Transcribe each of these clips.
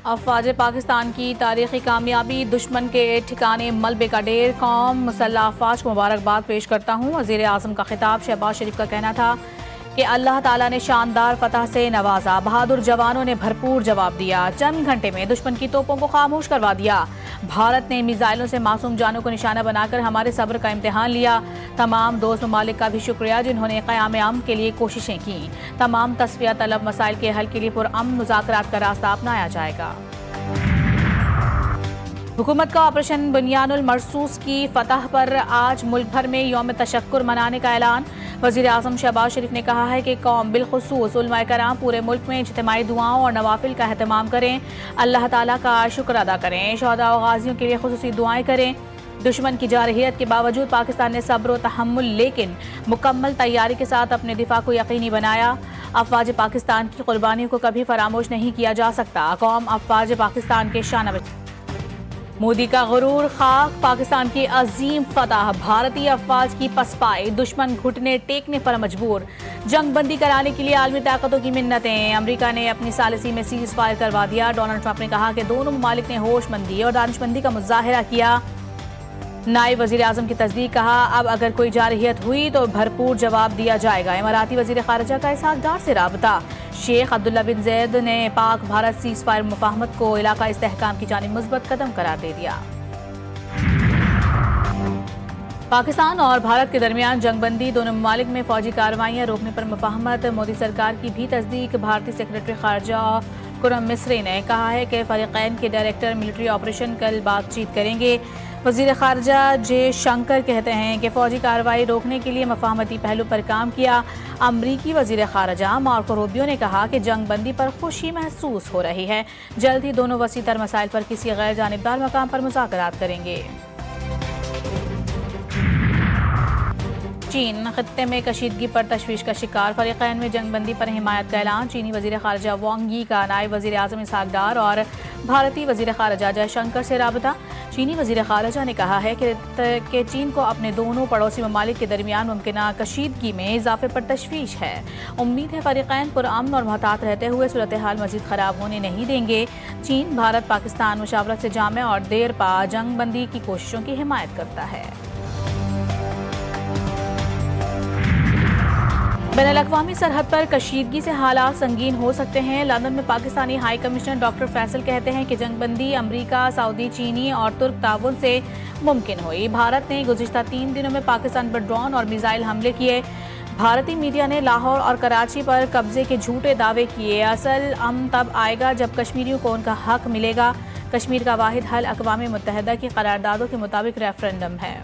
افواج پاکستان کی تاریخی کامیابی، دشمن کے ٹھکانے ملبے کا ڈیر، قوم مسلح افواج کو مبارکباد پیش کرتا ہوں۔ وزیر اعظم کا خطاب۔ شہباز شریف کا کہنا تھا کہ اللہ تعالیٰ نے شاندار فتح سے نوازا، بہادر جوانوں نے بھرپور جواب دیا، چند گھنٹے میں دشمن کی توپوں کو خاموش کروا دیا۔ بھارت نے میزائلوں سے معصوم جانوں کو نشانہ بنا کر ہمارے صبر کا امتحان لیا۔ تمام دوست ممالک کا بھی شکریہ جنہوں نے قیام امن کے لیے کوششیں کی۔ تمام تصفیہ طلب مسائل کے حل کے لیے پرامن مذاکرات کا راستہ اپنایا جائے گا۔ حکومت کا آپریشن بنیان المرصوص کی فتح پر آج ملک بھر میں یوم تشکر منانے کا اعلان۔ وزیر اعظم شہباز شریف نے کہا ہے کہ قوم بالخصوص علماء کرام پورے ملک میں اجتماعی دعاؤں اور نوافل کا اہتمام کریں، اللہ تعالیٰ کا شکر ادا کریں، شہداء و غازیوں کے لیے خصوصی دعائیں کریں۔ دشمن کی جارحیت کے باوجود پاکستان نے صبر و تحمل لیکن مکمل تیاری کے ساتھ اپنے دفاع کو یقینی بنایا۔ افواج پاکستان کی قربانیوں کو کبھی فراموش نہیں کیا جا سکتا۔ قوم افواج پاکستان کے شانہ بشانہ۔ مودی کا غرور خاک، پاکستان کی عظیم فتح، بھارتی افواج کی پسپائی، دشمن گھٹنے ٹیکنے پر مجبور، جنگ بندی کرانے کے لیے عالمی طاقتوں کی منتیں، امریکہ نے اپنی ثالثی میں سیز فائر کروا دیا۔ ڈونلڈ ٹرمپ نے کہا کہ دونوں ممالک نے ہوش مندی اور دانش مندی کا مظاہرہ کیا۔ نائب وزیر اعظم کی تصدیق، کہا اب اگر کوئی جارحیت ہوئی تو بھرپور جواب دیا جائے گا۔ اماراتی وزیر خارجہ کا اسحاق ڈار سے رابطہ، شیخ عبداللہ بن زید نے پاک بھارت سیز فائر مفاہمت کو علاقہ استحکام کی جانب مثبت قدم قرار دے دیا۔ پاکستان اور بھارت کے درمیان جنگ بندی، دونوں ممالک میں فوجی کارروائیاں روکنے پر مفاہمت، مودی سرکار کی بھی تصدیق۔ بھارتی سیکرٹری خارجہ خرم مصری نے کہا ہے کہ فریقین کے ڈائریکٹر ملٹری آپریشن کل بات چیت کریں گے۔ وزیر خارجہ جے شنکر کہتے ہیں کہ فوجی کارروائی روکنے کے لیے مفاہمتی پہلو پر کام کیا۔ امریکی وزیر خارجہ مارکو روبیو نے کہا کہ جنگ بندی پر خوشی محسوس ہو رہی ہے، جلد ہی دونوں وسیع تر مسائل پر کسی غیر جانبدار مقام پر مذاکرات کریں گے۔ چین خطے میں کشیدگی پر تشویش کا شکار، فریقین میں جنگ بندی پر حمایت کا اعلان۔ چینی وزیر خارجہ وانگ یی کا نائب وزیر اعظم اسحاق ڈار اور بھارتی وزیر خارجہ جے شنکر سے رابطہ۔ چینی وزیر خارجہ نے کہا ہے کہ چین کو اپنے دونوں پڑوسی ممالک کے درمیان ممکنہ کشیدگی میں اضافے پر تشویش ہے۔ امید ہے فریقین پرامن اور محتاط رہتے ہوئے صورتحال مزید خراب ہونے نہیں دیں گے۔ چین بھارت پاکستان مشاورت سے جامع اور دیر پا جنگ بندی کی کوششوں کی حمایت کرتا ہے۔ بین الاقوامی سرحد پر کشیدگی سے حالات سنگین ہو سکتے ہیں۔ لندن میں Pakistani high commissioner doctor Faisal کہتے ہیں کہ جنگ بندی امریکہ، سعودی، چینی اور ترک تعاون سے ممکن ہوئی۔ بھارت نے گزشتہ 3 دنوں میں پاکستان پر ڈرون اور میزائل حملے کیے۔ بھارتی میڈیا نے لاہور اور کراچی پر قبضے کے جھوٹے دعوے کیے۔ اصل امن تب آئے گا جب کشمیریوں کو ان کا حق ملے گا۔ کشمیر کا واحد حل اقوام متحدہ کی قراردادوں کے مطابق ریفرنڈم ہے۔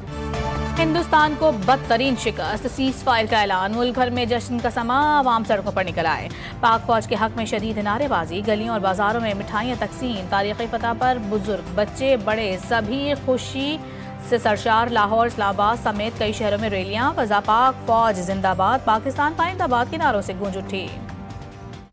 ہندوستان کو بدترین شکست، سیز فائر کا اعلان، ملک بھر میں جشن کا سما، عوام سڑکوں پر نکل آئے۔ پاک فوج کے حق میں شدید نعرے بازی، گلیوں اور بازاروں میں مٹھائیاں تقسیم، تاریخی فتح پر بزرگ بچے بڑے سبھی خوشی سے سرشار۔ لاہور، اسلام آباد سمیت کئی شہروں میں ریلیاں، فضا پاک فوج زندہ باد، پاکستان پائندہ باد کے نعروں سے گونج اٹھی۔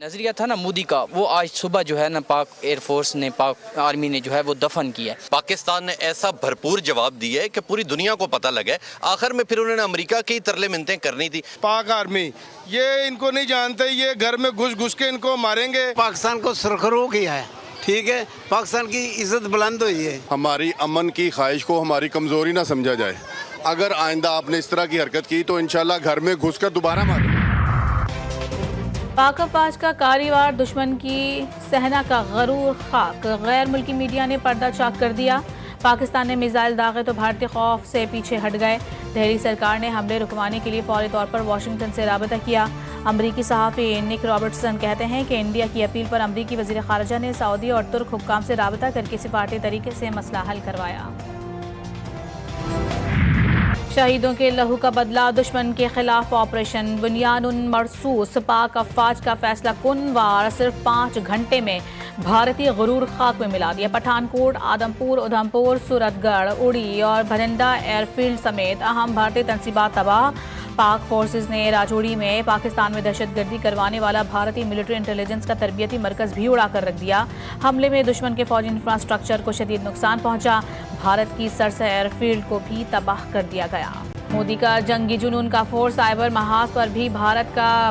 نظریہ تھا نا مودی کا، وہ آج صبح جو ہے نا پاک ایئر فورس نے، پاک آرمی نے جو ہے وہ دفن کیا ہے۔ پاکستان نے ایسا بھرپور جواب دیا ہے کہ پوری دنیا کو پتہ لگا ہے۔ آخر میں پھر انہوں نے امریکہ کی ترلے منتیں کرنی تھی۔ پاک آرمی یہ ان کو نہیں جانتے، یہ گھر میں گھس گھس کے ان کو ماریں گے۔ پاکستان کو سرخرو کیا ہے، ٹھیک ہے، پاکستان کی عزت بلند ہوئی ہے۔ ہماری امن کی خواہش کو ہماری کمزوری نہ سمجھا جائے۔ اگر آئندہ آپ نے اس طرح کی حرکت کی تو انشاءاللہ گھر میں گھس کر دوبارہ ماریں۔ پاک افواج کا کاریوار، دشمن کی صحنہ کا غرور خاک، غیر ملکی میڈیا نے پردہ چاک کر دیا۔ پاکستان نے میزائل داغے تو بھارتی خوف سے پیچھے ہٹ گئے۔ دہلی سرکار نے حملے رکوانے کے لیے فوری طور پر واشنگٹن سے رابطہ کیا۔ امریکی صحافی نک رابرٹسن کہتے ہیں کہ انڈیا کی اپیل پر امریکی وزیر خارجہ نے سعودی اور ترک حکام سے رابطہ کر کے سفارتی طریقے سے مسئلہ حل کروایا۔ شہیدوں کے لہو کا بدلہ، دشمن کے خلاف آپریشن بنیان مرصوص، پاک افواج کا فیصلہ کن وار صرف 5 گھنٹے میں بھارتی غرور خاک میں ملا دیا۔ پٹھان کوٹ، آدم پور، ادھمپور، سورت گڑھ، اڑی اور بھنڈا ایئر فیلڈ سمیت اہم بھارتی تنصیبات تباہ۔ پاک فورسز نے راجوڑی میں پاکستان میں دہشت گردی کروانے والا بھارتی ملٹری انٹیلیجنس کا تربیتی مرکز بھی اڑا کر رکھ دیا۔ حملے میں دشمن کے فوجی انفراسٹرکچر کو شدید نقصان پہنچا۔ بھارت کی سرسا ایئر فیلڈ کو بھی تباہ کر دیا گیا۔ مودی کا جنگی جنون کا فورس، سائبر محاذ پر بھی بھارت کا